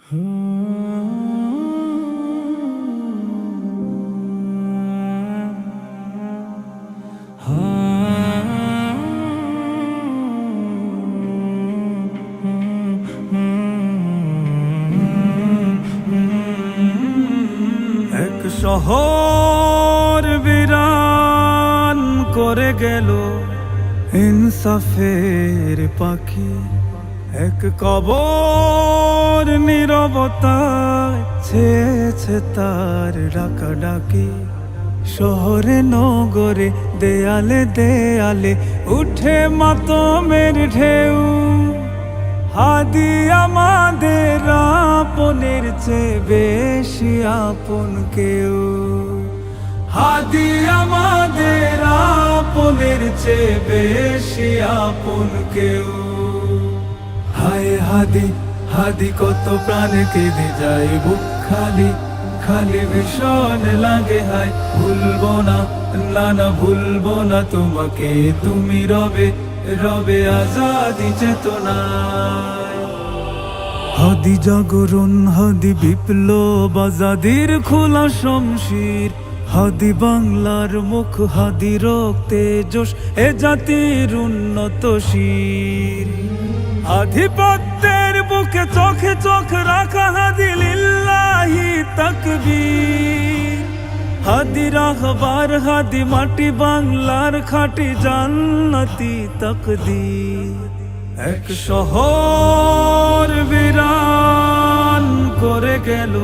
এক শহর বিরান করে গেল ইনসাফের পাখি, এক কবর নীরবতায় ছেয়েছে তার ডাকাডাকি। শহরে নগরে দেয়ালে দেয়ালে উঠে মাতমের ঢেউ, হাদি আমাদের আপনের চেয়ে বেশি আপন কেউ, হাদি আমাদের আপনের চেয়ে বেশি আপন কেউ। হায় হাদি হাদি কত প্রাণে কেঁদে যায় বুক খালি খালি ভীষণ লাগে। হায় ভুলবো না, না না ভুলবো না তোমাকে, তুমি রবে রবে আজাদি চেতনায়। হাদি জাগরণ, হাদি বিপ্লব, আজাদির খোলা শমশির, হাদি বাংলার মুখ, হাদি রক্তে জোশ এ জাতির উন্নত শির। আধিপত্যের বুকে চোখে চোখ রাখা হাদি লিল্লাহি তাকবীর। হাদি রাহবার, হাদি মাটি বাংলার খাঁটি জান্নাতি তাকদীর। এক শহর বিরান করে গেল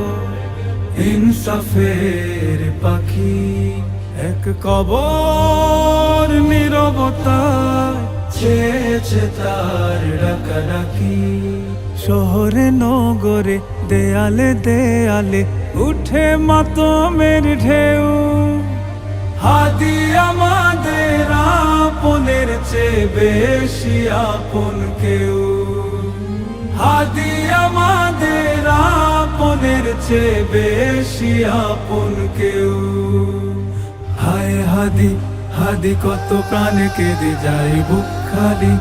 ইনসাফের পাখি, এক কবর নীরবতায় ছেয়েছে তার ডাকাডাকি। শহরে নগরে দেয়ালে দেয়ালে উঠে মাতমের ঢেউ, হাদি আমাদের আপনের চেয়ে বেশি আপন কেউ, হাদি আমাদের আপনের চেয়ে বেশি আপন কেউ। হায় হাদি হাদি কত প্রাণে কেঁদে যায় বুক খালি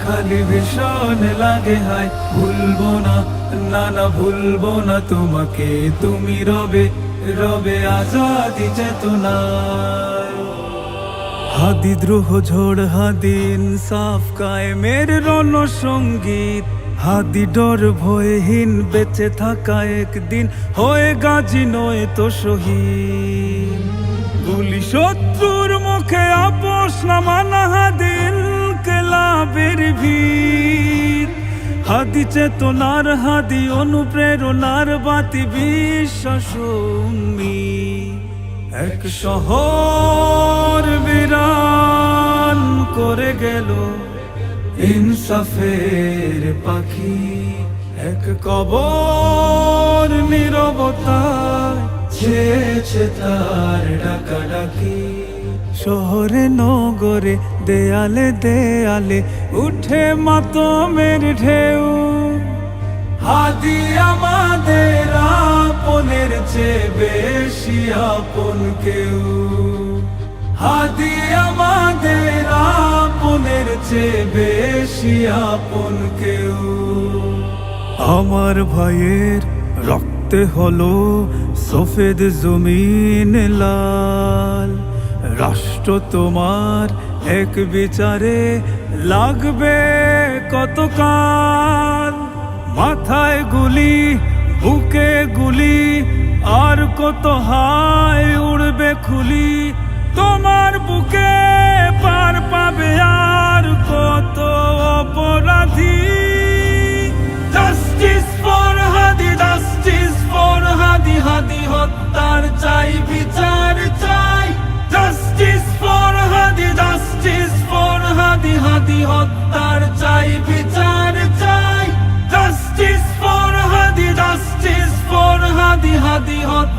খালি ভীষণ লাগে। হায় ভুলবো না, না না ভুলবো না তোমাকে, তুমি রবে রবে আজাদি চেতনায়। হাদি দ্রোহ ঝড়, হাদি ইনসাফ কায়েমের রণসঙ্গীত, হাদি ডর ভয়হীন বেঁচে থাকা একদিন হয়ে গাজী নয় তো শহীদ। গুলি শত্রুর মুখে আপোষ না মানা, হাদি ইনকিলাবের ভিত, হাদি চেতনার, হাদি অনুপ্রেরণার বাতি বিশ্বাস উম্মিদ। এক শহর বিরান করে গেল ইনসাফের পাখি, এক কবর নীরবতায় ছেয়েছে তার ডাকাডাকি। শহরে নগরে দেয়ালে দেয়ালে উঠে মাতমের ঢেউ, হাদি আমাদের আপনের চেয়ে বেশি আপন কেউ, হাদি আমাদের আপনের চেয়ে বেশি আপন কেউ। আমার ভাইয়ের রক্তে হলো সফেদ জমিন লাল, রাষ্ট্র তোমার এক বিচারে লাগবে কতকাল। মাথায় গুলি, বুকে গুলি, আর কত হায় উড়বে খুলি, তোমার বুকে পার পাবে আর কত অপরাধী। Justice for Hadi, justice for Hadi, Hadi হত্যার চাই বিচার চাই। Justice for Hadi, justice for Hadi, Hadi হত্যার চাই বিচার চাই। Justice for Hadi, justice for Hadi, Hadi হত্যা